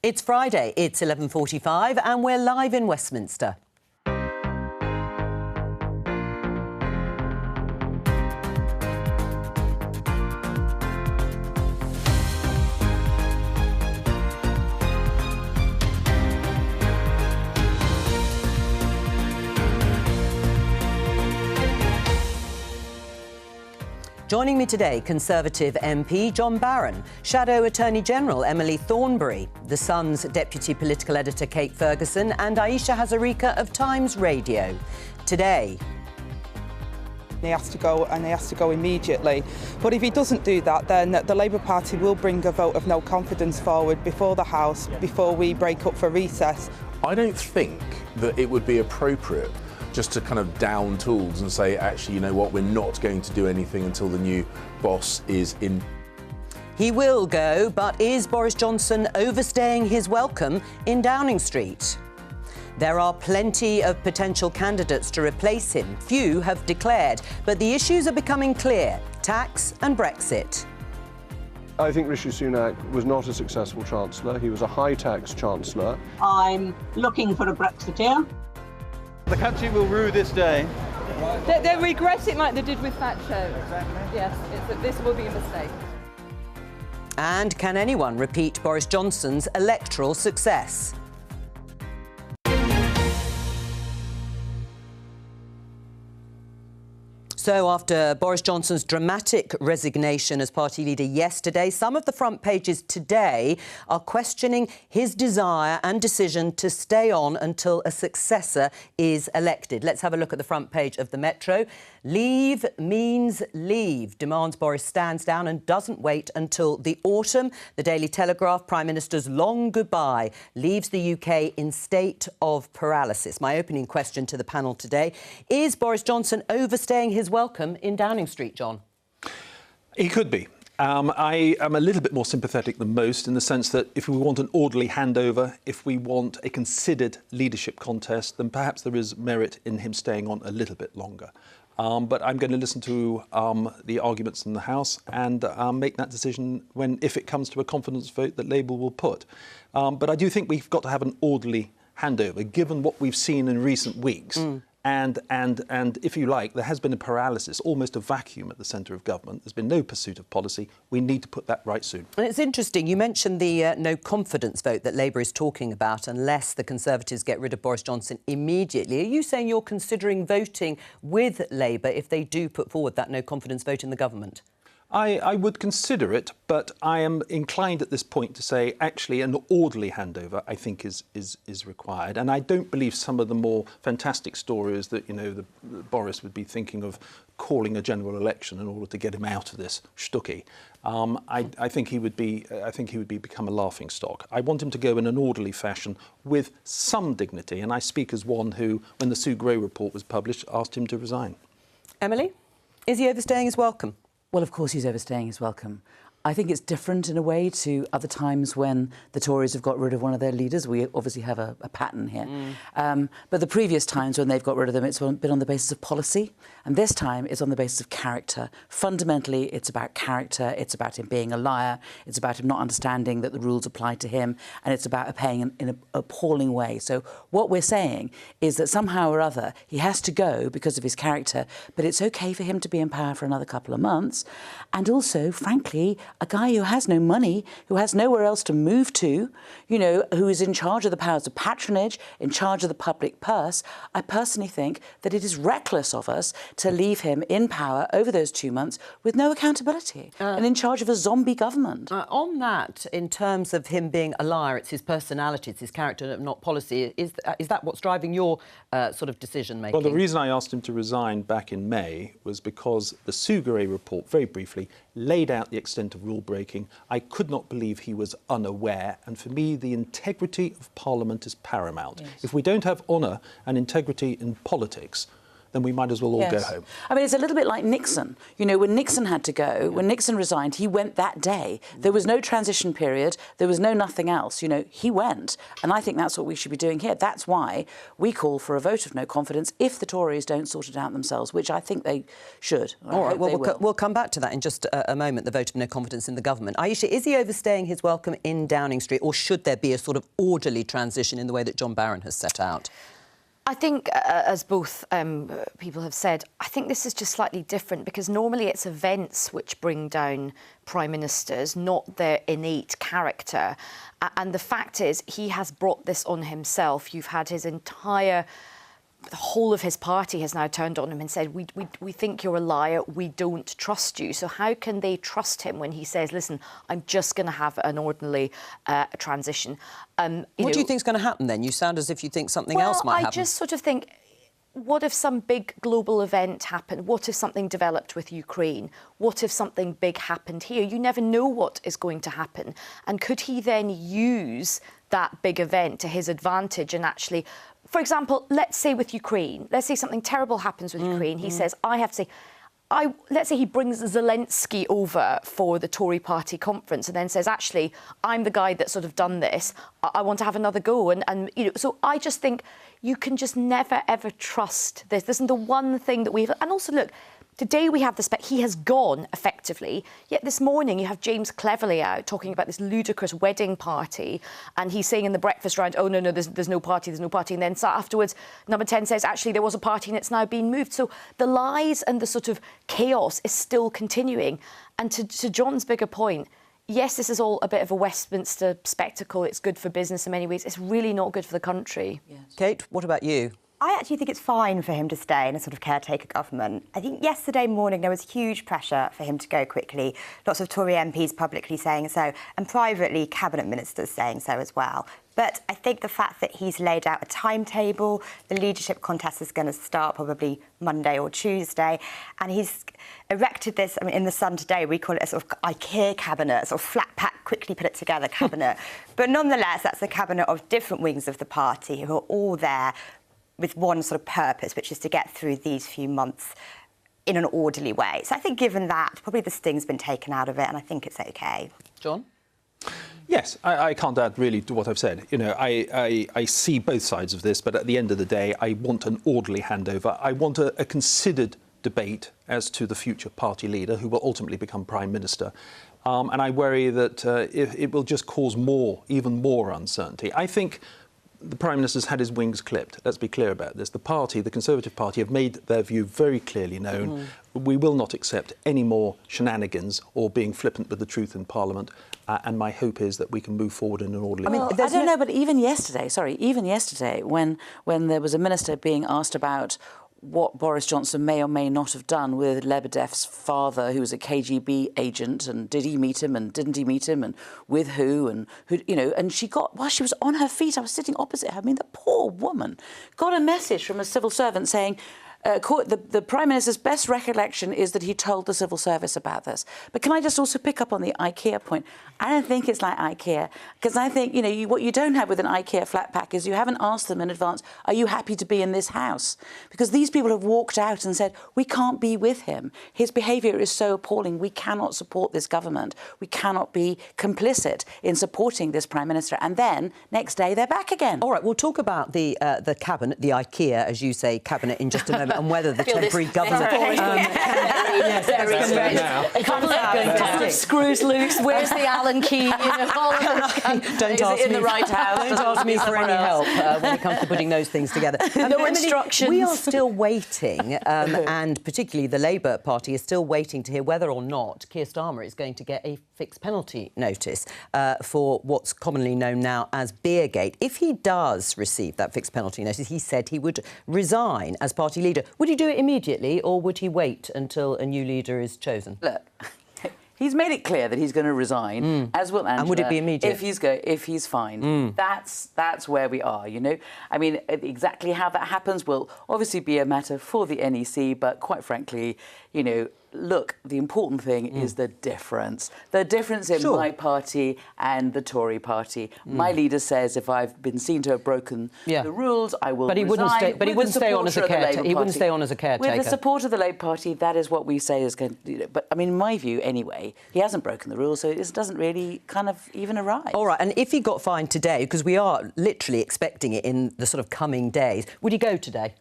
It's Friday, it's 11:45 and we're live in Westminster. Joining me today, Conservative MP John Barron, Shadow Attorney-General Emily Thornberry, The Sun's Deputy Political Editor Kate Ferguson and Aisha Hazarika of Times Radio. Today... He has to go, and he has to go immediately. But if he doesn't do that, then the Labour Party will bring a vote of no confidence forward before the House, before we break up for recess. I don't think that it would be appropriate just to kind of down tools and say, actually, you know what, we're not going to do anything until the new boss is in. He will go, but is Boris Johnson overstaying his welcome in Downing Street? There are plenty of potential candidates to replace him. Few have declared, but the issues are becoming clear: tax and Brexit. I think Rishi Sunak was not a successful Chancellor. He was a high-tax Chancellor. I'm looking for a Brexiteer. The country will rue this day. They'll regret it like they did with Thatcher. Exactly. Yes, this will be a mistake. And can anyone repeat Boris Johnson's electoral success? So after Boris Johnson's dramatic resignation as party leader yesterday, some of the front pages today are questioning his desire and decision to stay on until a successor is elected. Let's have a look at the front page of the Metro. Leave means leave, demands Boris stands down and doesn't wait until the autumn. The Daily Telegraph, Prime Minister's long goodbye, leaves the UK in state of paralysis. My opening question to the panel today: is Boris Johnson overstaying his welcome in Downing Street, John? He could be. I am a little bit more sympathetic than most in the sense that if we want an orderly handover, if we want a considered leadership contest, then perhaps there is merit in him staying on a little bit longer. But I'm going to listen to the arguments in the House and make that decision if it comes to a confidence vote that Labour will put. But I do think we've got to have an orderly handover, given what we've seen in recent weeks. And if you like, there has been a paralysis, almost a vacuum at the centre of government. There's been no pursuit of policy. We need to put that right soon. And it's interesting, you mentioned the no confidence vote that Labour is talking about unless the Conservatives get rid of Boris Johnson immediately. Are you saying you're considering voting with Labour if they do put forward that no confidence vote in the government? I would consider it, but I am inclined at this point to say actually an orderly handover I think is required. And I don't believe some of the more fantastic stories that, you know, Boris would be thinking of calling a general election in order to get him out of this shtucky. I think he would become a laughing stock. I want him to go in an orderly fashion with some dignity, and I speak as one who, when the Sue Gray report was published, asked him to resign. Emily, is he overstaying his welcome? Well, of course he's overstaying his welcome. I think it's different in a way to other times when the Tories have got rid of one of their leaders. We obviously have a pattern here. But the previous times when they've got rid of them, it's been on the basis of policy. And this time it's on the basis of character. Fundamentally, it's about character. It's about him being a liar. It's about him not understanding that the rules apply to him. And it's about paying in an appalling way. So what we're saying is that somehow or other he has to go because of his character, but it's OK for him to be in power for another couple of months. And also, frankly, a guy who has no money, who has nowhere else to move to, you know, who is in charge of the powers of patronage, in charge of the public purse. I personally think that it is reckless of us to leave him in power over those 2 months with no accountability and in charge of a zombie government. On that, in terms of him being a liar, it's his personality, it's his character, not policy. Is that what's driving your sort of decision-making? Well, the reason I asked him to resign back in May was because the Sue Gray report, very briefly, laid out the extent of rule-breaking. I could not believe he was unaware, and for me the integrity of Parliament is paramount. Yes. If we don't have honour and integrity in politics, then we might as well all go home. I mean, it's a little bit like Nixon. You know, when Nixon had to go, when Nixon resigned, he went that day. There was no transition period. There was no nothing else. You know, he went. And I think that's what we should be doing here. That's why we call for a vote of no confidence if the Tories don't sort it out themselves, which I think they should. All right, well, we'll come back to that in just a moment, the vote of no confidence in the government. Aisha, is he overstaying his welcome in Downing Street, or should there be a sort of orderly transition in the way that John Barron has set out? I think, as both people have said, I think this is just slightly different because normally it's events which bring down prime ministers, not their innate character. And the fact is, he has brought this on himself. You've had his entire... The whole of his party has now turned on him and said, we think you're a liar, we don't trust you. So how can they trust him when he says, listen, I'm just going to have an orderly transition? What do you think is going to happen then? You sound as if you think something else might happen. I just sort of think, what if some big global event happened? What if something developed with Ukraine? What if something big happened here? You never know what is going to happen. And could he then use that big event to his advantage and actually... For example, let's say with Ukraine, let's say something terrible happens with Ukraine. He says, I have to say, let's say he brings Zelensky over for the Tory party conference and then says, actually, I'm the guy that's sort of done this. I want to have another go. And you know, so I just think you can just never, ever trust this. This isn't the one thing that we've... And also, look, today we have the spec. He has gone, effectively. Yet this morning you have James Cleverly out talking about this ludicrous wedding party. And he's saying in the breakfast round, oh, no, there's no party, there's no party. And then afterwards, Number 10 says, actually, there was a party and it's now been moved. So the lies and the sort of chaos is still continuing. And to John's bigger point, yes, this is all a bit of a Westminster spectacle. It's good for business in many ways. It's really not good for the country. Yes. Kate, what about you? I actually think it's fine for him to stay in a sort of caretaker government. I think yesterday morning there was huge pressure for him to go quickly. Lots of Tory MPs publicly saying so, and privately cabinet ministers saying so as well. But I think the fact that he's laid out a timetable, the leadership contest is going to start probably Monday or Tuesday, and he's erected this, I mean, in the Sun today, we call it a sort of IKEA cabinet, a sort of flat pack, quickly put it together cabinet. But nonetheless, that's a cabinet of different wings of the party who are all there with one sort of purpose, which is to get through these few months in an orderly way. So I think given that, probably the sting's been taken out of it, and I think it's OK. John? Yes, I can't add really to what I've said. You know, I see both sides of this, but at the end of the day, I want an orderly handover. I want a considered debate as to the future party leader who will ultimately become Prime Minister. And I worry that it will just cause even more uncertainty. I think the Prime Minister's had his wings clipped. Let's be clear about this. The party, the Conservative Party, have made their view very clearly known. We will not accept any more shenanigans or being flippant with the truth in Parliament. And my hope is that we can move forward in an orderly way. I don't know, but even yesterday, when there was a minister being asked about what Boris Johnson may or may not have done with Lebedev's father, who was a KGB agent, and did he meet him and didn't he meet him and with who, you know, and she got, while she was on her feet, I was sitting opposite her, I mean, the poor woman got a message from a civil servant saying, the Prime Minister's best recollection is that he told the civil service about this. But can I just also pick up on the IKEA point? I don't think it's like IKEA, because I think, you know, what you don't have with an IKEA flat pack is you haven't asked them in advance, are you happy to be in this house? Because these people have walked out and said, we can't be with him. His behaviour is so appalling. We cannot support this government. We cannot be complicit in supporting this Prime Minister. And then, next day, they're back again. All right, we'll talk about the cabinet, the IKEA, as you say, cabinet, in just a moment. And whether the temporary government... Screws loose, where's the Allen key? You know, don't ask me, right house? Don't ask me for any help when it comes to putting those things together. No instructions. We are still waiting, and particularly the Labour Party is still waiting to hear whether or not Keir Starmer is going to get a fixed penalty notice for what's commonly known now as Beergate. If he does receive that fixed penalty notice, he said he would resign as party leader. Would he do it immediately, or would he wait until a new leader is chosen? Look, he's made it clear that he's going to resign, as will Angela. And would it be immediate? If he's fined. That's where we are, you know. I mean, exactly how that happens will obviously be a matter for the NEC, but quite frankly, look, the important thing is the difference. The difference in my party and the Tory party. My leader says if I've been seen to have broken the rules, I will resign. But he wouldn't stay on as a caretaker. He wouldn't stay on as a caretaker. With the support of the Labour Party, that is what we say is going to... But, I mean, in my view, anyway, he hasn't broken the rules, so it doesn't really kind of even arise. All right, and if he got fined today, because we are literally expecting it in the sort of coming days, would he go today?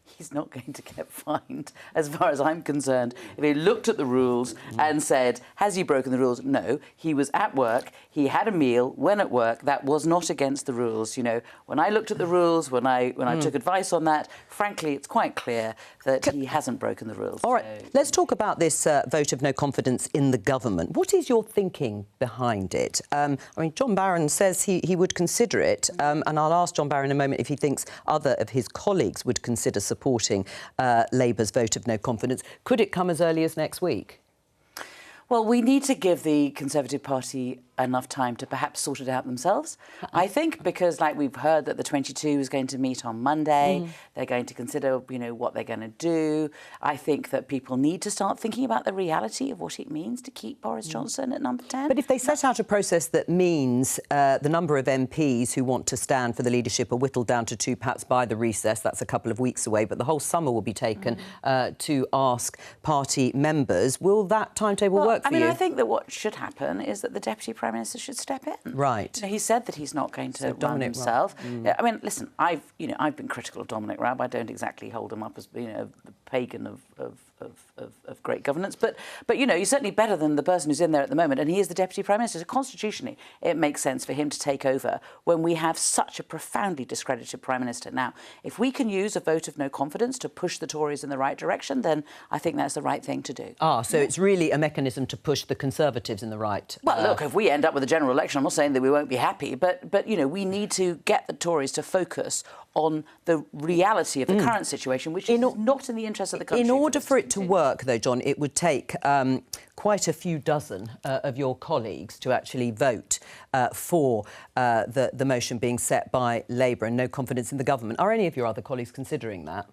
He's not going to get fined, as far as I'm concerned. If he looked at the rules and said, has he broken the rules? No. He was at work, he had a meal, when at work. That was not against the rules. When I looked at the rules, when I took advice on that, frankly, it's quite clear that he hasn't broken the rules. All right, let's talk about this vote of no confidence in the government. What is your thinking behind it? John Barron says he would consider it, and I'll ask John Barron in a moment if he thinks other of his colleagues would consider supporting Labour's vote of no confidence. Could it come as early as next week? Well, we need to give the Conservative Party enough time to perhaps sort it out themselves. I think because, like we've heard, that the 22 is going to meet on Monday. They're going to consider, what they're going to do. I think that people need to start thinking about the reality of what it means to keep Boris Johnson at number 10. But if they set out a process that means the number of MPs who want to stand for the leadership are whittled down to 2, perhaps by the recess, that's a couple of weeks away, but the whole summer will be taken to ask party members, will that timetable work for you? I think that what should happen is that the Deputy Prime Minister should step in. Right. He said that he's not going to run himself. Listen, I've been critical of Dominic Raab. I don't exactly hold him up as the pagan of great governance, but he's certainly better than the person who's in there at the moment, and he is the Deputy Prime Minister. So constitutionally, it makes sense for him to take over when we have such a profoundly discredited Prime Minister. Now, if we can use a vote of no confidence to push the Tories in the right direction, then I think that's the right thing to do. So it's really a mechanism to push the Conservatives in the right... Well, look, if we end up with a general election, I'm not saying that we won't be happy, but we need to get the Tories to focus on the reality of the current situation, which is not in the interest of the country. In order for it to work, though, John, it would take quite a few dozen of your colleagues to actually vote for the motion being set by Labour and no confidence in the government. Are any of your other colleagues considering that?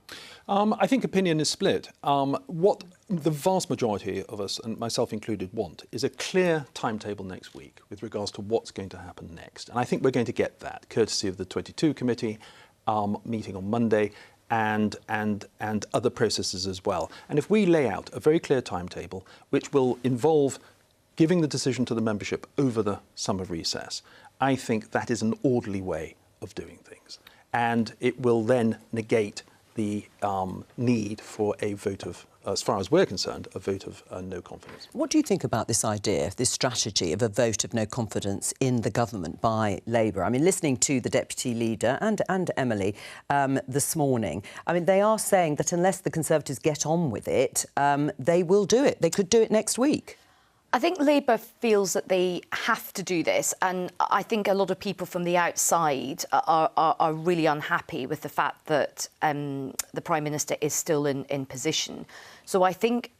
I think opinion is split. What the vast majority of us, and myself included, want is a clear timetable next week with regards to what's going to happen next. And I think we're going to get that, courtesy of the 22 committee meeting on Monday and other processes as well. And if we lay out a very clear timetable, which will involve giving the decision to the membership over the summer recess, I think that is an orderly way of doing things. And it will then negate the need for a vote of, as far as we're concerned, a vote of no confidence. What do you think about this idea, this strategy of a vote of no confidence in the government by Labour? I mean, listening to the Deputy Leader and Emily this morning, they are saying that unless the Conservatives get on with it, they will do it. They could do it next week. I think Labour feels that they have to do this, and I think a lot of people from the outside are really unhappy with the fact that the Prime Minister is still in position. So I think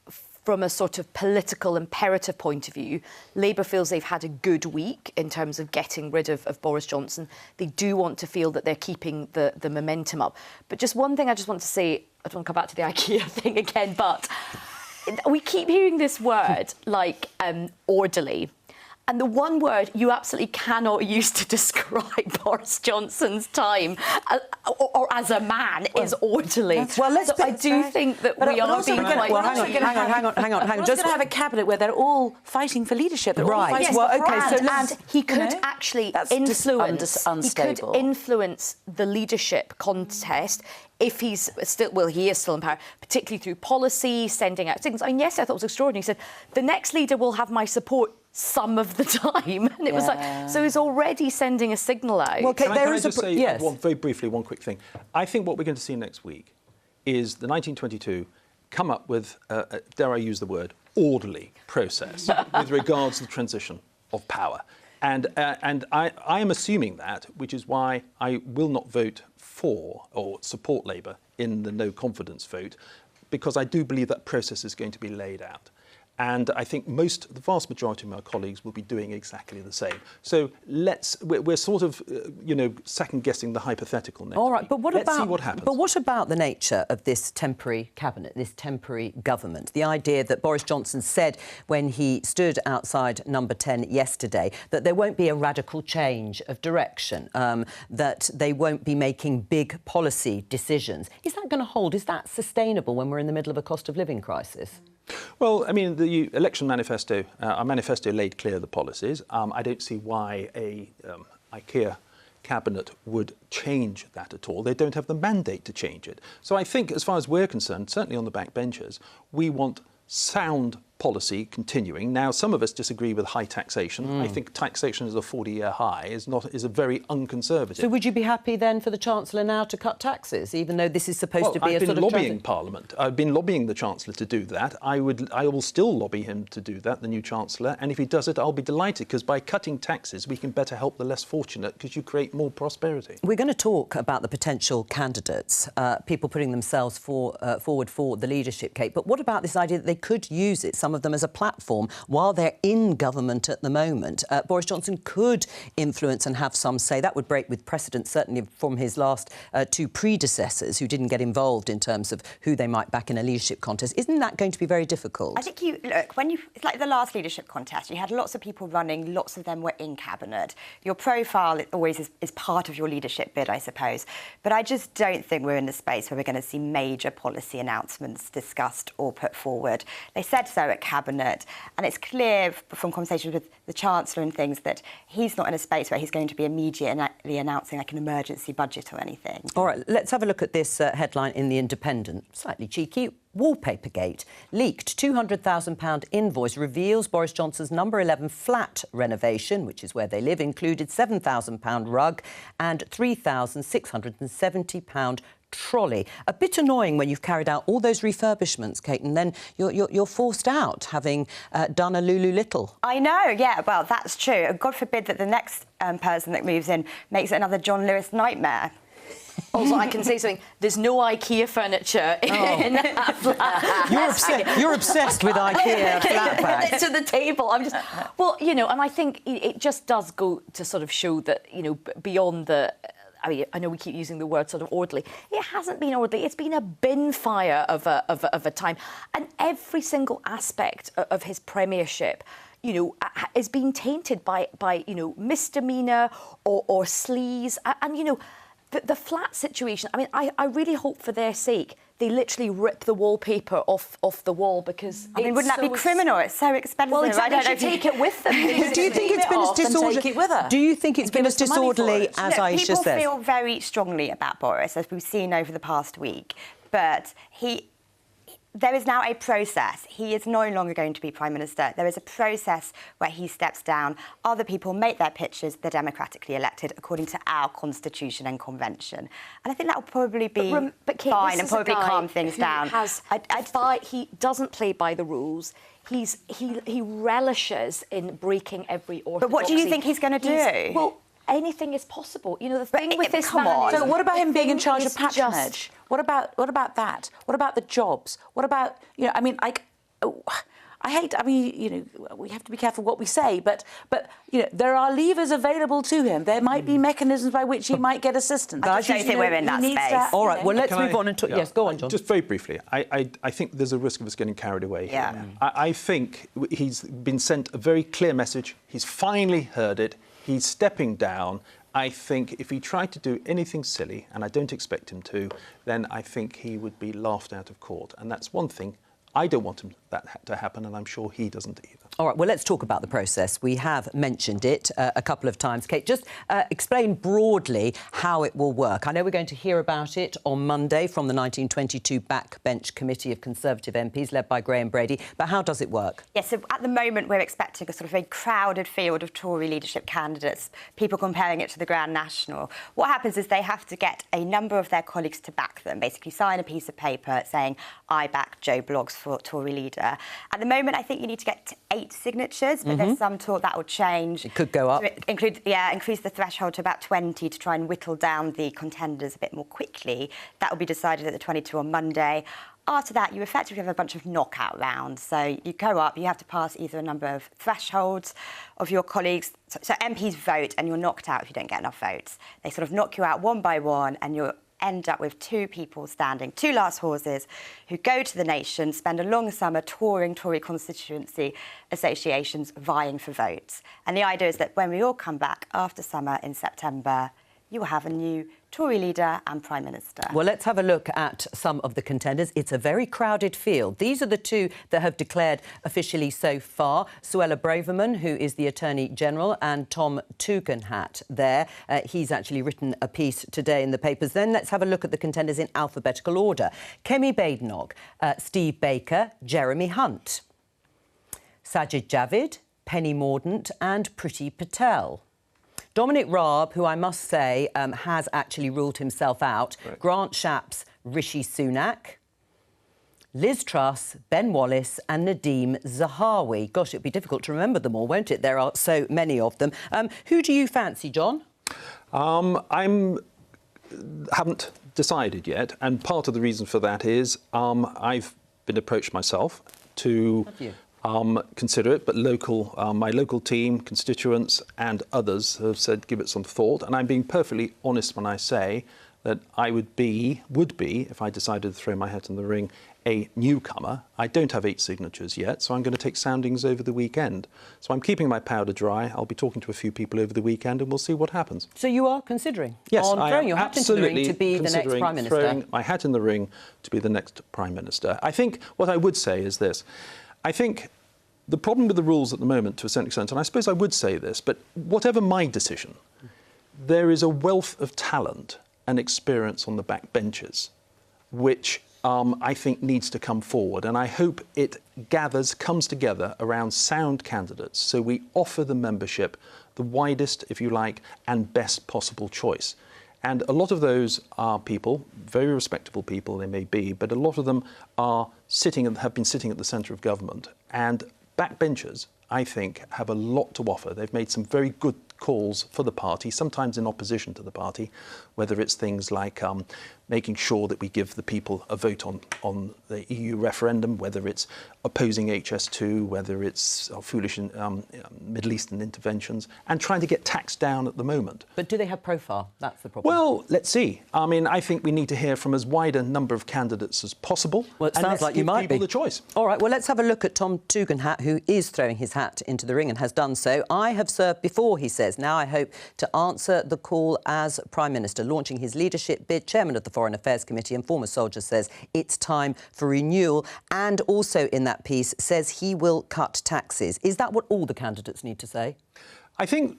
from a sort of political imperative point of view, Labour feels they've had a good week in terms of getting rid of Boris Johnson. They do want to feel that they're keeping the momentum up. But just one thing I just want to say, I don't want to come back to the IKEA thing again, but... we keep hearing this word, like orderly. And the one word you absolutely cannot use to describe Boris Johnson's time or as a man is orderly. I do think that we are being quite... Well, hang on. We're just going to have a cabinet where they're all fighting for leadership. They're all fighting for brand. And he could actually influence the leadership contest if he's still, well, he is still in power, particularly through policy, sending out signals. Yesterday I thought it was extraordinary. He said, the next leader will have my support some of the time. And it was like, so he's already sending a signal out. Well, can I just say, very briefly, one quick thing. I think what we're going to see next week is the 1922 come up with, dare I use the word, orderly process with regards to the transition of power. And I am assuming that, which is why I will not vote for or support Labour in the no confidence vote, because I do believe that process is going to be laid out. And I think the vast majority of my colleagues will be doing exactly the same. So we're sort of, second-guessing the hypothetical next All right, week. but Let's see what happens. But what about the nature of this temporary cabinet, this temporary government? The idea that Boris Johnson said when he stood outside Number 10 yesterday that there won't be a radical change of direction, that they won't be making big policy decisions. Is that going to hold? Is that sustainable when we're in the middle of a cost of living crisis? Well, I mean, the election manifesto, our manifesto laid clear the policies. I don't see why a IKEA cabinet would change that at all. They don't have the mandate to change it. So I think, as far as we're concerned, certainly on the backbenchers, we want sound policy continuing. Now, some of us disagree with high taxation. I think taxation as a 40-year high is a very unconservative. So would you be happy then for the Chancellor now to cut taxes, even though this is supposed to be a sort of... I've been lobbying Parliament. I've been lobbying the Chancellor to do that. I will still lobby him to do that, the new Chancellor, and if he does it, I'll be delighted, because by cutting taxes, we can better help the less fortunate, because you create more prosperity. We're going to talk about the potential candidates, people putting themselves forward for the leadership, Kate, but what about this idea that they could use it, some of them, as a platform while they're in government at the moment? Boris Johnson could influence and have some say. That would break with precedent, certainly from his last two predecessors who didn't get involved in terms of who they might back in a leadership contest. Isn't that going to be very difficult? I think it's like the last leadership contest. You had lots of people running, lots of them were in cabinet. Your profile always is part of your leadership bid, I suppose. But I just don't think we're in the space where we're going to see major policy announcements discussed or put forward. They said so at cabinet, and it's clear from conversations with the Chancellor and things that he's not in a space where he's going to be immediately announcing like an emergency budget or anything. All right, let's have a look at this headline in The Independent. Slightly cheeky. Wallpapergate. Leaked £200,000 invoice reveals Boris Johnson's number 11 flat renovation, which is where they live, included £7,000 rug and £3,670 trolley. A bit annoying when you've carried out all those refurbishments, Kate, and then you're forced out, having done a Lulu Little. I know, yeah, well, that's true. God forbid that the next person that moves in makes it another John Lewis nightmare. Also, I can say something. There's no IKEA furniture in that flat. You're obsessed with IKEA flat packs. To the table. I'm just... Well, and I think it just does go to sort of show that, beyond the... I mean, I know we keep using the word sort of orderly. It hasn't been orderly. It's been a bin fire of a time. And every single aspect of his premiership, is being tainted by misdemeanour or sleaze. And, the flat situation, I mean, I really hope for their sake they literally rip the wallpaper off the wall, because I mean, wouldn't that be criminal? It's so expensive. Well, exactly. They should take it with them. Do you think it's been as disorderly? Take it with her. Do you think it's been as disorderly as Aisha says? People feel very strongly about Boris, as we've seen over the past week, but there is now a process. He is no longer going to be Prime Minister. There is a process where he steps down. Other people make their pitches. They're democratically elected according to our Constitution and Convention. And I think that will probably be Kate, fine and probably calm things down. He doesn't play by the rules. He relishes in breaking every orthodoxy. But what do you think he's going to do? Well, anything is possible. The thing with this man... So what about him being in charge of patronage? What about that? What about the jobs? What about, I mean, we have to be careful what we say, but there are levers available to him. There might be mechanisms by which he might get assistance. I don't think we're in that space. All right, well, let's move on and talk. Yes, go on, John. Just very briefly, I think there's a risk of us getting carried away here. Yeah. I think he's been sent a very clear message. He's finally heard it. He's stepping down. I think if he tried to do anything silly, and I don't expect him to, then I think he would be laughed out of court. And that's one thing. I don't want that to happen, and I'm sure he doesn't either. All right, well, let's talk about the process. We have mentioned it a couple of times. Kate, just explain broadly how it will work. I know we're going to hear about it on Monday from the 1922 Backbench Committee of Conservative MPs, led by Graham Brady. But how does it work? Yes, so at the moment, we're expecting a sort of very crowded field of Tory leadership candidates, people comparing it to the Grand National. What happens is they have to get a number of their colleagues to back them, basically sign a piece of paper saying, I back Joe Bloggs for Tory leader. At the moment, I think you need to get to 8 signatures, but there's some talk that will change. It could go up. Increase the threshold to about 20 to try and whittle down the contenders a bit more quickly. That will be decided at the 22 on Monday. after that, you effectively have a bunch of knockout rounds. So you go up, you have to pass either a number of thresholds of your colleagues. So MPs vote and you're knocked out if you don't get enough votes. They sort of knock you out one by one and you'll end up with two people standing, two last horses, who go to the nation, spend a long summer touring Tory constituency associations vying for votes. And the idea is that when we all come back after summer in September, you will have a new Tory leader and Prime Minister. Well, let's have a look at some of the contenders. It's a very crowded field. These are the two that have declared officially so far. Suella Braverman, who is the Attorney General, and Tom Tugendhat there. He's actually written a piece today in the papers. Then let's have a look at the contenders in alphabetical order. Kemi Badenoch, Steve Baker, Jeremy Hunt, Sajid Javid, Penny Mordaunt and Priti Patel. Dominic Raab, who I must say has actually ruled himself out. Right. Grant Shapps, Rishi Sunak, Liz Truss, Ben Wallace and Nadeem Zahawi. Gosh, it'd be difficult to remember them all, won't it? There are so many of them. Who do you fancy, John? Haven't decided yet, and part of the reason for that is I've been approached myself to... Have you? Consider it, but my local team, constituents and others have said give it some thought, and I'm being perfectly honest when I say that I would be, if I decided to throw my hat in the ring, a newcomer. I don't have 8 signatures yet, so I'm going to take soundings over the weekend. So I'm keeping my powder dry. I'll be talking to a few people over the weekend and we'll see what happens. So you are considering throwing your hat into the ring to be the next Prime Minister? Throwing my hat in the ring to be the next Prime Minister. I think what I would say is this. I think the problem with the rules at the moment, to a certain extent, and I suppose I would say this, but whatever my decision, there is a wealth of talent and experience on the back benches, which I think needs to come forward. And I hope it comes together around sound candidates, so we offer the membership the widest, if you like, and best possible choice. And a lot of those are people, very respectable people they may be, but a lot of them are have been sitting at the centre of government. And backbenchers, I think, have a lot to offer. They've made some very good calls for the party, sometimes in opposition to the party, whether it's things like making sure that we give the people a vote on the EU referendum, whether it's opposing HS2, whether it's foolish Middle Eastern interventions, and trying to get tax down at the moment. But do they have profile? That's the problem. Well, let's see. I mean, I think we need to hear from as wide a number of candidates as possible. Well, it sounds like you might be. The choice. All right, well, let's have a look at Tom Tugendhat, who is throwing his hat into the ring and has done so. I have served before, he says. Now I hope to answer the call as Prime Minister, launching his leadership bid. Chairman of the Foreign Affairs Committee and former soldier says it's time for renewal, and also in that piece says he will cut taxes. Is that what all the candidates need to say? I think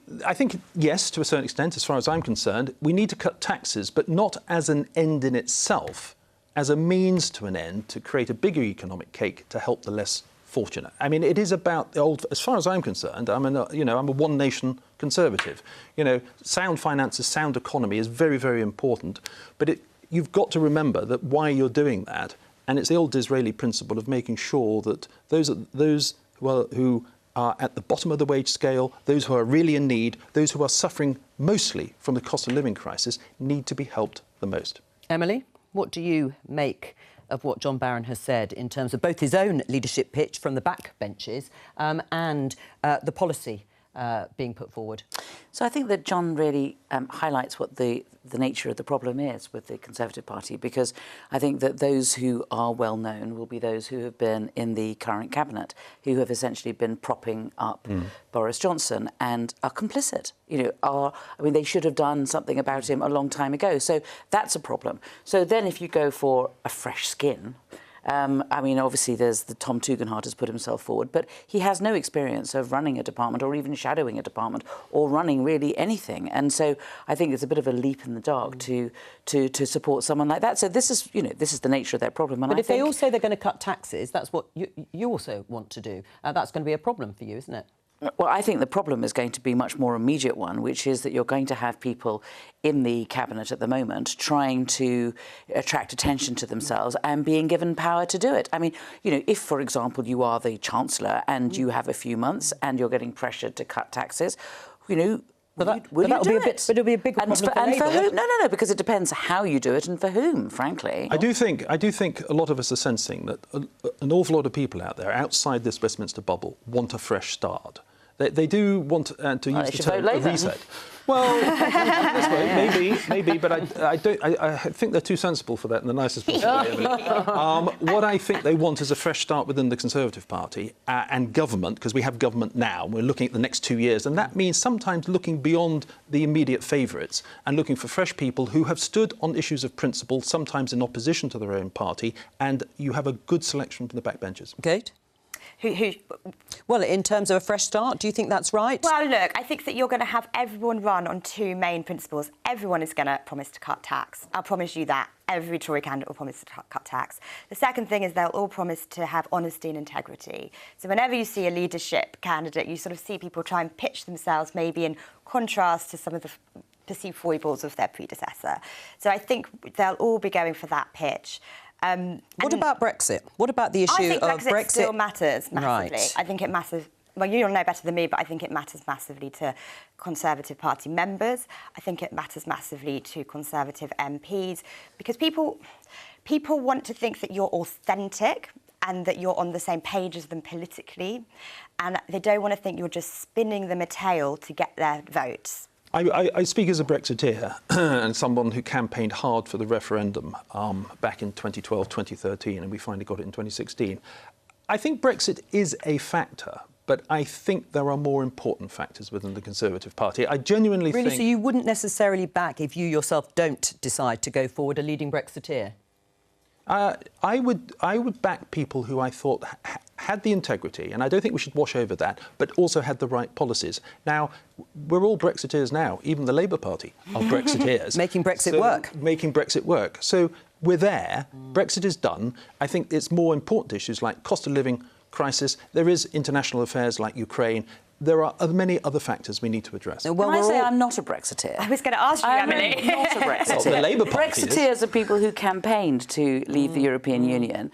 yes, to a certain extent, as far as I'm concerned. We need to cut taxes, but not as an end in itself, as a means to an end to create a bigger economic cake to help the less fortunate. I mean, it is about the old. As far as I'm concerned, I'm a one nation conservative. Sound finances, sound economy is very, very important. But you've got to remember that why you're doing that, and it's the old Disraeli principle of making sure that those who are at the bottom of the wage scale, those who are really in need, those who are suffering mostly from the cost of living crisis, need to be helped the most. Emily, what do you make of what John Barron has said in terms of both his own leadership pitch from the back benches and the policy being put forward? So I think that John really highlights what the nature of the problem is with the Conservative Party, because I think that those who are well known will be those who have been in the current cabinet, who have essentially been propping up Boris Johnson and are complicit. They should have done something about him a long time ago. So that's a problem. So then if you go for a fresh skin, obviously there's the Tom Tugendhat has put himself forward, but he has no experience of running a department or even shadowing a department or running really anything. And so I think it's a bit of a leap in the dark to support someone like that. So this is the nature of their problem. And but if they all say they're going to cut taxes, that's what you also want to do. That's going to be a problem for you, isn't it? Well, I think the problem is going to be a much more immediate one, which is that you're going to have people in the cabinet at the moment trying to attract attention to themselves and being given power to do it. I mean, if, for example, you are the Chancellor and you have a few months and you're getting pressured to cut taxes, Will you do it? But it'll be a big problem for Labour. For whom? No, because it depends how you do it and for whom, frankly. I do think a lot of us are sensing that an awful lot of people out there outside this Westminster bubble want a fresh start. They do want to use the term a reset. Well, this way, maybe, but I think they're too sensible for that in the nicest possible way. What I think they want is a fresh start within the Conservative Party and government, because we have government now. We're looking at the next 2 years, and that means sometimes looking beyond the immediate favourites and looking for fresh people who have stood on issues of principle, sometimes in opposition to their own party, and you have a good selection from the backbenchers. Kate? Well, in terms of a fresh start, do you think that's right? Well, look, I think that you're going to have everyone run on two main principles. Everyone is going to promise to cut tax. I'll promise you that. Every Tory candidate will promise to cut tax. The second thing is they'll all promise to have honesty and integrity. So whenever you see a leadership candidate, you sort of see people try and pitch themselves maybe in contrast to some of the perceived foibles of their predecessor. So I think they'll all be going for that pitch. What about Brexit? What about the issue I think of Brexit still matters massively. Right. I think it matters. Well, you'll know better than me, but I think it matters massively to Conservative Party members. I think it matters massively to Conservative MPs because people want to think that you're authentic and that you're on the same page as them politically, and they don't want to think you're just spinning them a tale to get their votes. I speak as a Brexiteer and someone who campaigned hard for the referendum back in 2012, 2013, and we finally got it in 2016. I think Brexit is a factor, but I think there are more important factors within the Conservative Party. I genuinely think... Really? So you wouldn't necessarily back, if you yourself don't decide to go forward, a leading Brexiteer? I would back people who I thought had the integrity, and I don't think we should wash over that, but also had the right policies. Now, we're all Brexiteers now. Even the Labour Party are Brexiteers. Making Brexit work. Making Brexit work. So we're there. Brexit is done. I think it's more important issues like cost of living crisis. There is international affairs like Ukraine. There are many other factors we need to address. Well, Can I say I'm not a Brexiteer? I was going to ask you, Emily. I'm not a Brexiteer. Well, the Labour Party Brexiteers are people who campaigned to leave the European Union.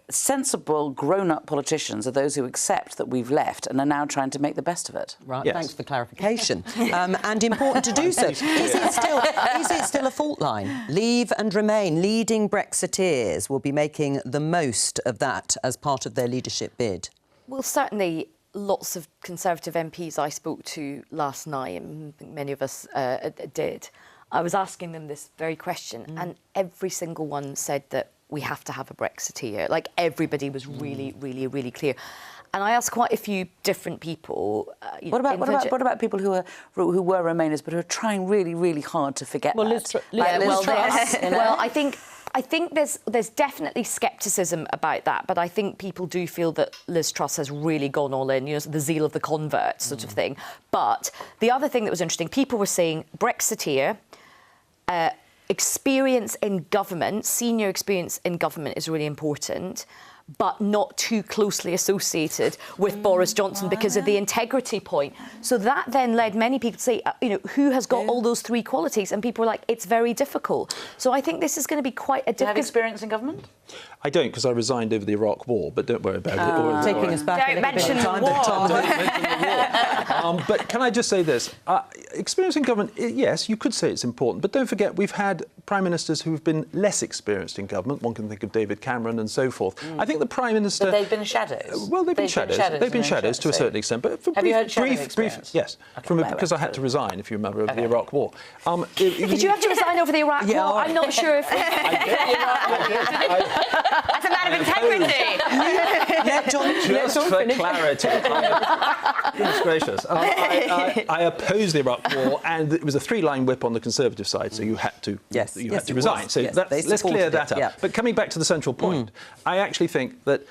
Sensible, grown-up politicians are those who accept that we've left and are now trying to make the best of it. Right, yes. Thanks for clarification. And important to do so. Is it still a fault line? Leave and Remain, leading Brexiteers will be making the most of that as part of their leadership bid? Well, certainly lots of Conservative MPs I spoke to last night, and many of us did, I was asking them this very question, and every single one said that we have to have a Brexiteer. Like, everybody was really, really, really clear. And I asked quite a few different people. What about people who were Remainers but who are trying really, really hard to forget that? Liz Truss. Well, I think there's definitely scepticism about that, but I think people do feel that Liz Truss has really gone all in, the zeal of the convert sort of thing. But the other thing that was interesting, people were saying Brexiteer, experience in government, senior experience in government is really important, but not too closely associated with Boris Johnson because of the integrity point. So that then led many people to say, who has got all those three qualities? And people were like, it's very difficult. So I think this is going to be quite a difficult... Do you have experience in government? I don't, because I resigned over the Iraq War, but don't worry about it. Taking us back Don't mention the war. Don't mention the war. But can I just say this? Experience in government, yes, you could say it's important, but don't forget we've had prime ministers who've been less experienced in government. One can think of David Cameron and so forth. I think the prime minister... But they've been shadows. Well, they've been shadows. They've been shadows to a certain extent. But for have you had shadow experience? Yes, Okay, because I had to resign, if you remember, over the Iraq War. Did you have to resign over the Iraq War? I'm not sure if... That's a man of integrity. Just for clarity, goodness gracious, I opposed the Iraq War, and it was a three-line whip on the Conservative side, so you had to resign. So let's clear that up. Yeah. But coming back to the central point, I actually think that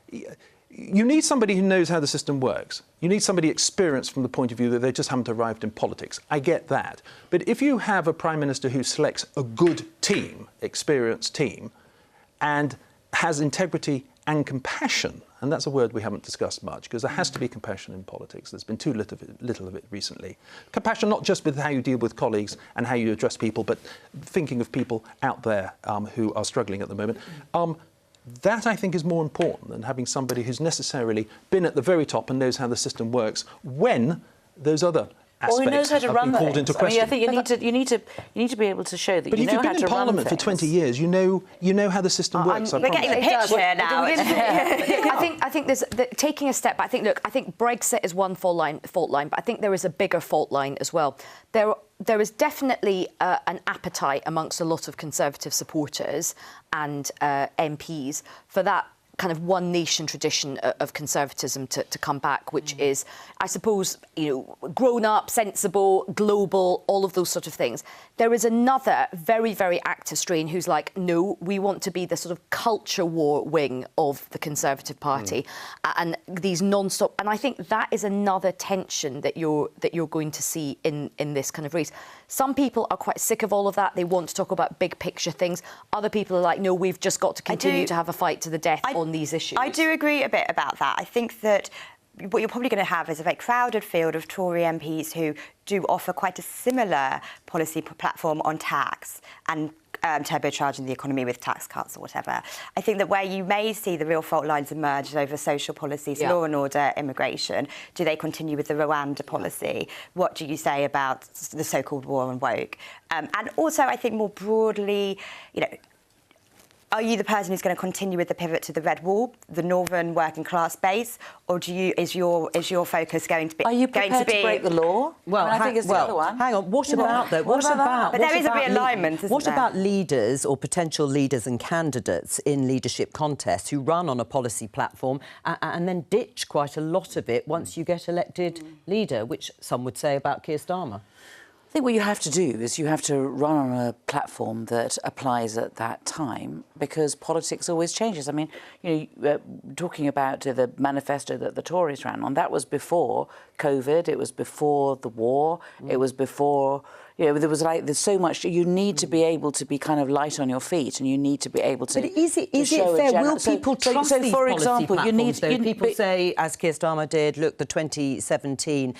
you need somebody who knows how the system works. You need somebody experienced from the point of view that they just haven't arrived in politics. I get that. But if you have a Prime Minister who selects a good team, experienced team, and has integrity and compassion, and that's a word we haven't discussed much, because there has to be compassion in politics. There's been too little of it recently. Compassion not just with how you deal with colleagues and how you address people, but thinking of people out there who are struggling at the moment. That, I think, is more important than having somebody who's necessarily been at the very top and knows how the system works when those other aspect or who knows how to have run been called into things. I mean, question. I think you need to be able to show that But you if know you've how been to in run Parliament for 20 things. years, you know how the system works. We're getting the pitch here now. I think there's taking a step back. I think Brexit is one fault line, but I think there is a bigger fault line as well. There is definitely an appetite amongst a lot of Conservative supporters and MPs for that kind of one nation tradition of conservatism to come back, which is, I suppose, grown up, sensible, global, all of those sort of things. There is another very, very active strain who's like, no, we want to be the sort of culture war wing of the Conservative Party, and these non-stop. And I think that is another tension that you're going to see in this kind of race. Some people are quite sick of all of that. They want to talk about big picture things. Other people are like, no, we've just got to continue to have a fight to the death on these issues. I do agree a bit about that. I think that what you're probably going to have is a very crowded field of Tory MPs who do offer quite a similar policy platform on tax and turbocharging the economy with tax cuts or whatever. I think that where you may see the real fault lines emerge over social policies, law and order, immigration, do they continue with the Rwanda policy? What do you say about the so-called war on woke? And also, I think more broadly, are you the person who's going to continue with the pivot to the red wall, the northern working class base, or is your focus going to be? Are you prepared to break the law? Well, I think it's the other one. Hang on. What about that? What about? But there is a realignment, isn't What there? about leaders or potential leaders and candidates in leadership contests who run on a policy platform and then ditch quite a lot of it once you get elected leader, which some would say about Keir Starmer? I think what you have to do is you have to run on a platform that applies at that time, because politics always changes. I mean, talking about the manifesto that the Tories ran on, that was before COVID, it was before the war, it was before... there's so much. You need to be able to be kind of light on your feet, and you need to be able to. But is it fair? Will people trust these for policy example, platforms? People say, as Keir Starmer did, look, the 2017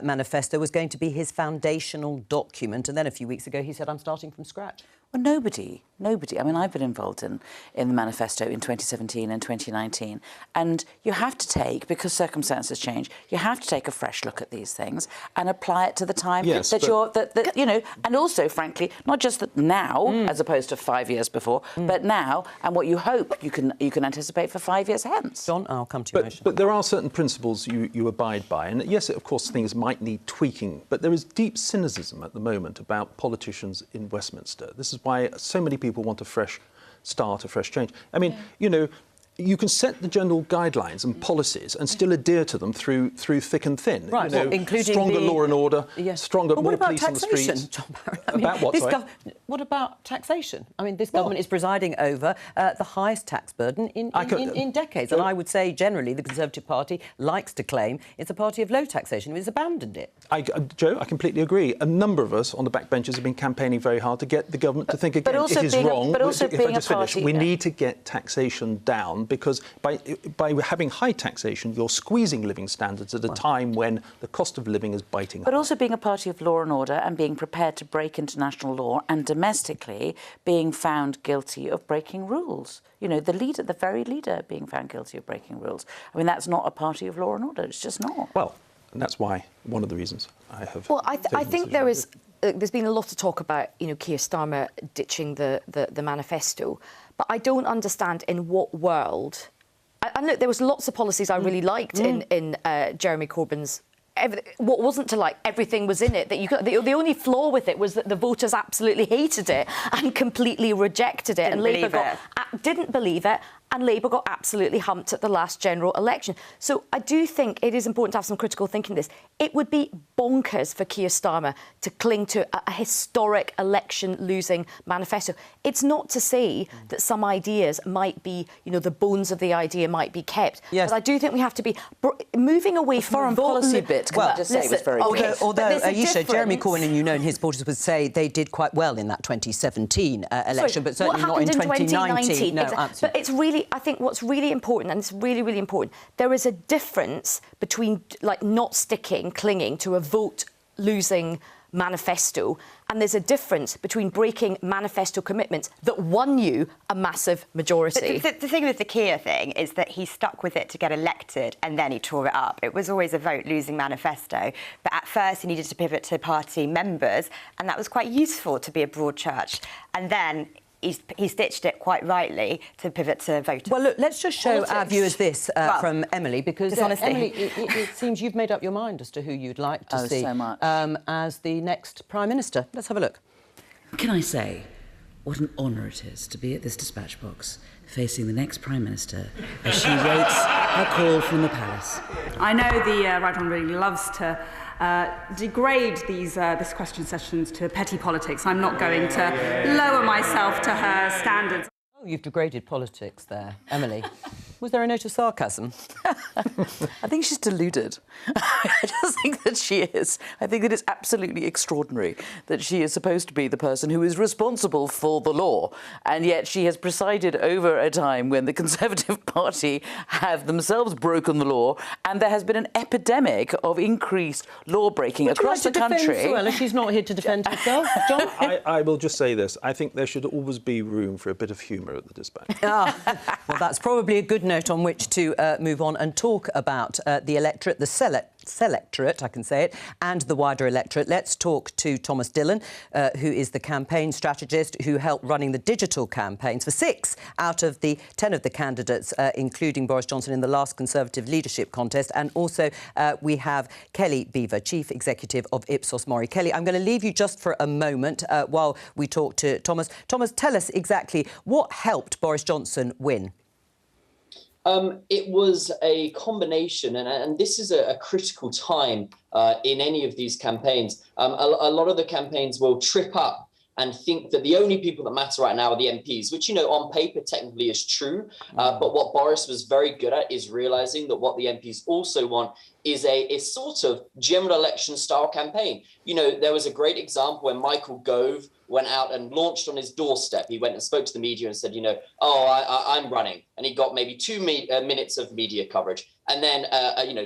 manifesto was going to be his foundational document, and then a few weeks ago he said, I'm starting from scratch. Well, nobody. I mean, I've been involved in the manifesto in 2017 and 2019, and you have to take, because circumstances change, you have to take a fresh look at these things and apply it to the time and also, frankly, not just that now, as opposed to 5 years before, but now, and what you hope you can anticipate for 5 years hence. John, I'll come to you. But there are certain principles you abide by, and yes, of course, things might need tweaking, but there is deep cynicism at the moment about politicians in Westminster. This is why so many people want a fresh start, a fresh change. I mean, you can set the general guidelines and policies and still adhere to them through thick and thin. Right, including stronger law and order, stronger, more police on the streets. John Barrett? About what, sorry? What about taxation? I mean, this government is presiding over the highest tax burden in decades. And I would say, generally, the Conservative Party likes to claim it's a party of low taxation. It's abandoned it. Jo, I completely agree. A number of us on the backbenches have been campaigning very hard to get the government to think again. It is wrong. We need to get taxation down, because by having high taxation, you're squeezing living standards at a time when the cost of living is biting. But also being a party of law and order and being prepared to break international law, and domestically being found guilty of breaking rules. The very leader being found guilty of breaking rules. I mean, that's not a party of law and order. It's just not. Well, and that's why one of the reasons I have. Well, I think there's been a lot of talk about Keir Starmer ditching the manifesto, but I don't understand in what world. And look, there was lots of policies I really liked in Jeremy Corbyn's. What wasn't to like? Everything was in it. The only flaw with it was that the voters absolutely hated it and completely rejected it, and Labour didn't believe it. And Labour got absolutely humped at the last general election. So I do think it is important to have some critical thinking in this. It would be bonkers for Keir Starmer to cling to a historic election-losing manifesto. It's not to say that some ideas might be, the bones of the idea might be kept. Yes. But I do think we have to be moving away from foreign policy bit. Can I just say it was very good. Although Ayesha, Jeremy Corbyn and his supporters would say they did quite well in that 2017 election, but certainly not in 2019. No, absolutely. But it's really, I think what's really important, and it's really, really important, there is a difference between not clinging to a vote-losing Manifesto, and there's a difference between breaking Manifesto commitments that won you a massive majority. But the thing with the Keir thing is that he stuck with it to get elected and then he tore it up. It was always a vote losing Manifesto, but at first he needed to pivot to party members, and that was quite useful to be a broad church. And then he stitched it quite rightly to pivot to voters. Well, look, let's just show our viewers this from Emily, because Emily, it seems you've made up your mind as to who you'd like to see so much. As the next Prime Minister. Let's have a look. Can I say what an honour it is to be at this dispatch box facing the next Prime Minister as she waits her call from the palace? I know the Right Honourable really loves to degrade these question sessions to petty politics. I'm not going to lower myself to her standards. Oh, you've degraded politics there, Emily. Was there a note of sarcasm? I think she's deluded. I just think that she is. I think that it's absolutely extraordinary that she is supposed to be the person who is responsible for the law, and yet she has presided over a time when the Conservative Party have themselves broken the law, and there has been an epidemic of increased law-breaking across the country. Well, she's not here to defend herself. John? I will just say this. I think there should always be room for a bit of humour at the dispatch. Well, that's probably a good note on which to move on and talk about the electorate, the Selectorate, I can say it, and the wider electorate. Let's talk to Thomas Dillon, who is the campaign strategist who helped running the digital campaigns for 6 out of the 10 of the candidates, including Boris Johnson in the last Conservative leadership contest. And also we have Kelly Beaver, Chief Executive of Ipsos Mori. Kelly, I'm going to leave you just for a moment while we talk to Thomas. Thomas, tell us exactly what helped Boris Johnson win. It was a combination, and this is a critical time in any of these campaigns. A lot of the campaigns will trip up and think that the only people that matter right now are the MPs, which, you know, on paper technically is true. But what Boris was very good at is realising that what the MPs also want is a sort of general election style campaign. You know, there was a great example when Michael Gove went out and launched on his doorstep. He went and spoke to the media and said, you know, I'm running. And he got maybe 2 minutes of media coverage. And then,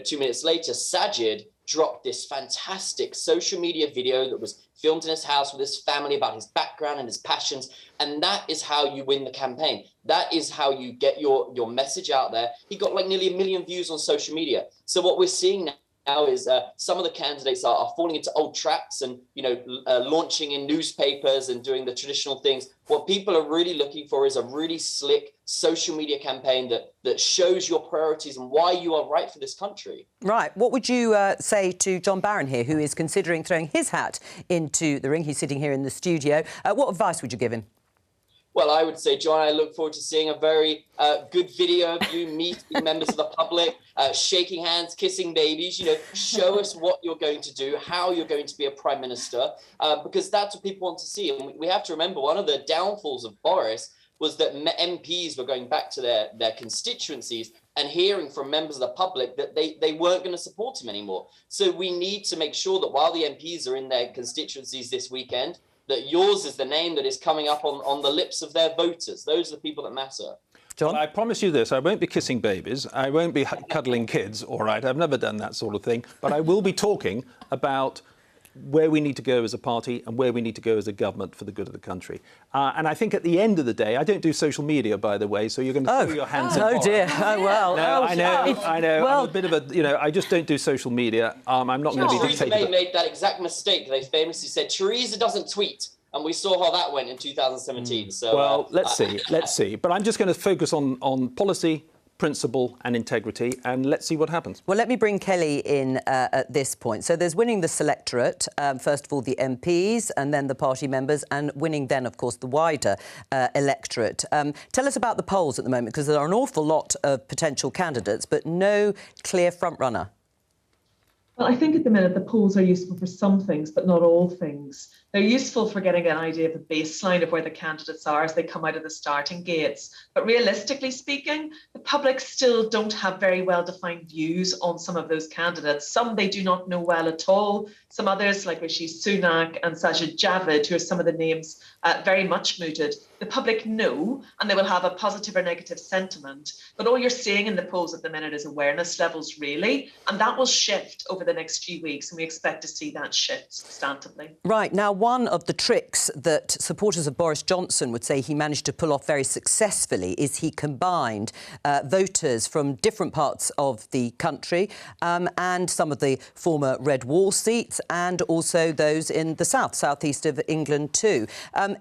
2 minutes later, Sajid dropped this fantastic social media video that was filmed in his house with his family about his background and his passions. And that is how you win the campaign. That is how you get your message out there. He got like nearly 1 million views on social media. So what we're seeing now is some of the candidates are falling into old traps and, you know, launching in newspapers and doing the traditional things. What people are really looking for is a really slick social media campaign that shows your priorities and why you are right for this country. Right. What would you say to John Barron here, who is considering throwing his hat into the ring? He's sitting here in the studio. What advice would you give him? Well, I would say, John, I look forward to seeing a very good video of you meeting members of the public, shaking hands, kissing babies. You know, show us what you're going to do, how you're going to be a prime minister, because that's what people want to see. And we have to remember one of the downfalls of Boris was that MPs were going back to their constituencies and hearing from members of the public that they weren't going to support him anymore. So we need to make sure that while the MPs are in their constituencies this weekend, that yours is the name that is coming up on the lips of their voters. Those are the people that matter. John? Well, I promise you this, I won't be kissing babies, I won't be cuddling kids, all right? I've never done that sort of thing. But I will be talking about where we need to go as a party and where we need to go as a government for the good of the country. And I think at the end of the day, I don't do social media, by the way, so you're going to throw your hands in. Oh, dear. Oh, well. No, I know. Well, I'm a bit of a, you know, I just don't do social media. I'm not going to be dictated. Theresa May made that exact mistake. They famously said, Theresa doesn't tweet. And we saw how that went in 2017. So, well, let's see. But I'm just going to focus on policy, principle and integrity, and let's see what happens. Well, let me bring Kelly in at this point. So there's winning the Selectorate, first of all the MPs and then the party members, and winning then, of course, the wider electorate. Tell us about the polls at the moment, because there are an awful lot of potential candidates, but no clear front-runner. Well, I think at the minute the polls are useful for some things, but not all things. They're useful for getting an idea of the baseline of where the candidates are as they come out of the starting gates. But realistically speaking, the public still don't have very well-defined views on some of those candidates. Some they do not know well at all. Some others, like Rishi Sunak and Sajid Javid, who are some of the names very much mooted, the public know, and they will have a positive or negative sentiment. But all you're seeing in the polls at the minute is awareness levels, really, and that will shift over the next few weeks, and we expect to see that shift substantively. Right. Now, one of the tricks that supporters of Boris Johnson would say he managed to pull off very successfully is he combined voters from different parts of the country and some of the former Red Wall seats and also those in the southeast of England too.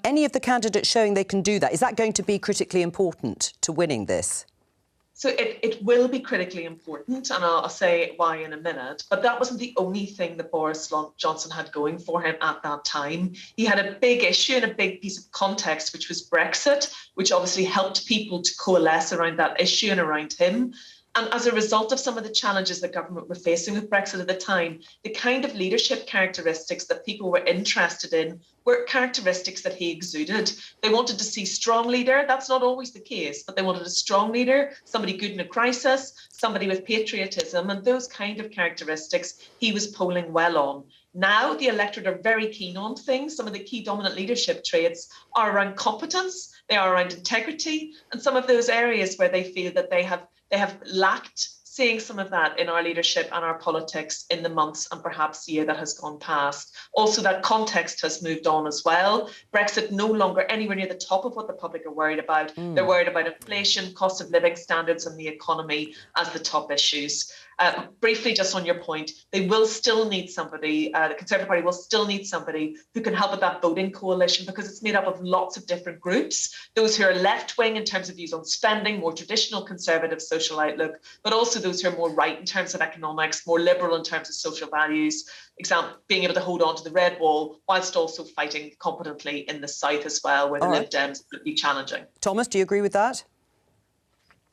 Any of the candidates showing they can do that? Is that going to be critically important to winning this? So it will be critically important, and I'll say why in a minute, but that wasn't the only thing that Boris Johnson had going for him at that time. He had a big issue and a big piece of context, which was Brexit, which obviously helped people to coalesce around that issue and around him. And as a result of some of the challenges the government were facing with Brexit at the time, the kind of leadership characteristics that people were interested in were characteristics that he exuded. They wanted to see strong leader. That's not always the case, but they wanted a strong leader, somebody good in a crisis, somebody with patriotism, and those kind of characteristics he was polling well on. Now the electorate are very keen on things. Some of the key dominant leadership traits are around competence, they are around integrity, and some of those areas where they feel that they have lacked seeing some of that in our leadership and our politics in the months and perhaps year that has gone past. Also, that context has moved on as well. Brexit no longer anywhere near the top of what the public are worried about. They're worried about inflation, cost of living standards and the economy as the top issues. Briefly, just on your point, they will still need somebody, the Conservative Party will still need somebody who can help with that voting coalition, because it's made up of lots of different groups. Those who are left-wing in terms of views on spending, more traditional Conservative social outlook, but also those who are more right in terms of economics, more liberal in terms of social values, being able to hold on to the red wall, whilst also fighting competently in the south as well, where the Lib Dems would be challenging. Thomas, do you agree with that?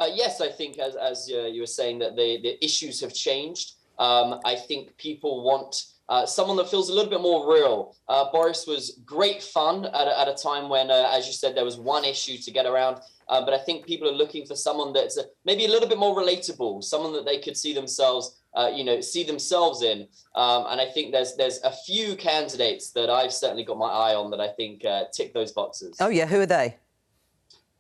Yes, I think, as you were saying, that the issues have changed. I think people want someone that feels a little bit more real. Boris was great fun at a time when, as you said, there was one issue to get around. But I think people are looking for someone that's maybe a little bit more relatable, someone that they could see themselves, see themselves in. And I think there's a few candidates that I've certainly got my eye on that I think tick those boxes. Oh yeah, who are they?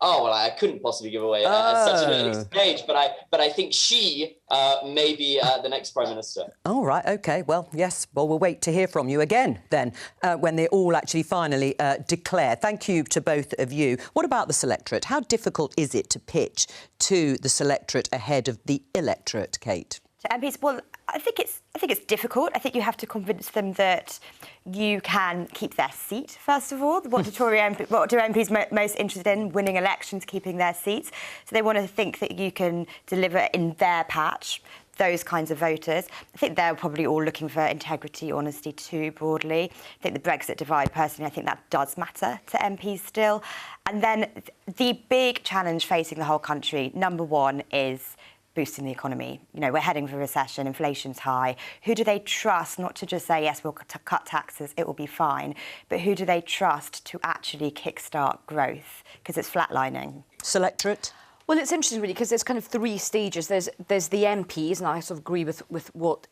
Oh, well, I couldn't possibly give away at such an early stage, but I think she may be the next Prime Minister. Oh, right, OK. Well, yes, well, we'll wait to hear from you again then, when they all actually finally declare. Thank you to both of you. What about the Selectorate? How difficult is it to pitch to the Selectorate ahead of the electorate, Kate? To MPs, well, I think it's difficult. I think you have to convince them that you can keep their seat, first of all. What do MPs most interested in? Winning elections, keeping their seats. So they want to think that you can deliver in their patch those kinds of voters. I think they're probably all looking for integrity, honesty too, broadly. I think the Brexit divide, personally, I think that does matter to MPs still. And then the big challenge facing the whole country, number one, is boosting the economy. You know, we're heading for a recession, inflation's high. Who do they trust not to just say, yes, we'll cut taxes, it will be fine, but who do they trust to actually kickstart growth? Because it's flatlining. Selectorate? Well, it's interesting, really, because there's kind of three stages. There's the MPs, and I sort of agree with what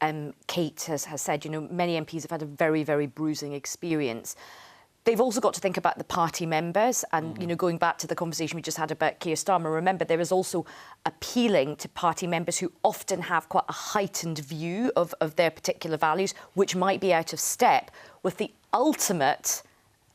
Kate has said. You know, many MPs have had a very, very bruising experience. They've also got to think about the party members and, you know, going back to the conversation we just had about Keir Starmer, remember, there is also appealing to party members who often have quite a heightened view of their particular values, which might be out of step with the ultimate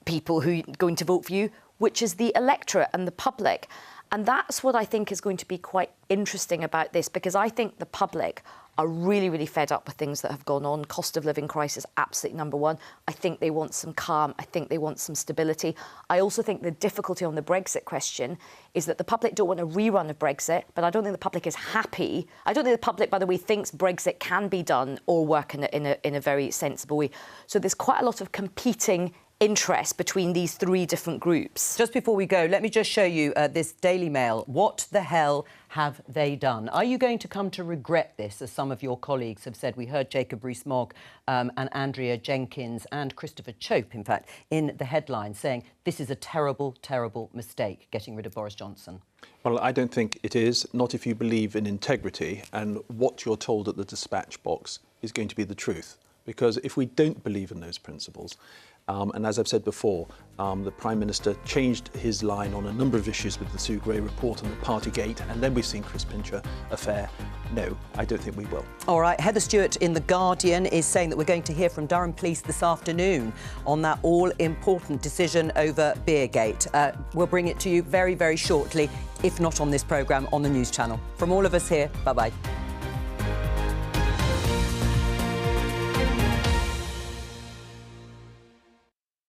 people who are going to vote for you, which is the electorate and the public. And that's what I think is going to be quite interesting about this, because I think the public are really, really fed up with things that have gone on. Cost of living crisis, absolutely number one. I think they want some calm. I think they want some stability. I also think the difficulty on the Brexit question is that the public don't want a rerun of Brexit, but I don't think the public is happy. I don't think the public, by the way, thinks Brexit can be done or work in a very sensible way. So there's quite a lot of competing interest between these three different groups. Just before we go, let me just show you this Daily Mail. What the hell have they done? Are you going to come to regret this, as some of your colleagues have said? We heard Jacob Rees-Mogg and Andrea Jenkins and Christopher Chope, in fact, in the headline saying this is a terrible, terrible mistake, getting rid of Boris Johnson. Well, I don't think it is, not if you believe in integrity and what you're told at the dispatch box is going to be the truth. because if we don't believe in those principles, and as I've said before, the Prime Minister changed his line on a number of issues with the Sue Gray report and the Partygate, and then we've seen Chris Pincher affair. No, I don't think we will. All right, Heather Stewart in The Guardian is saying that we're going to hear from Durham Police this afternoon on that all-important decision over Beergate. We'll bring it to you very, very shortly, if not on this programme, on the news channel. From all of us here, bye-bye.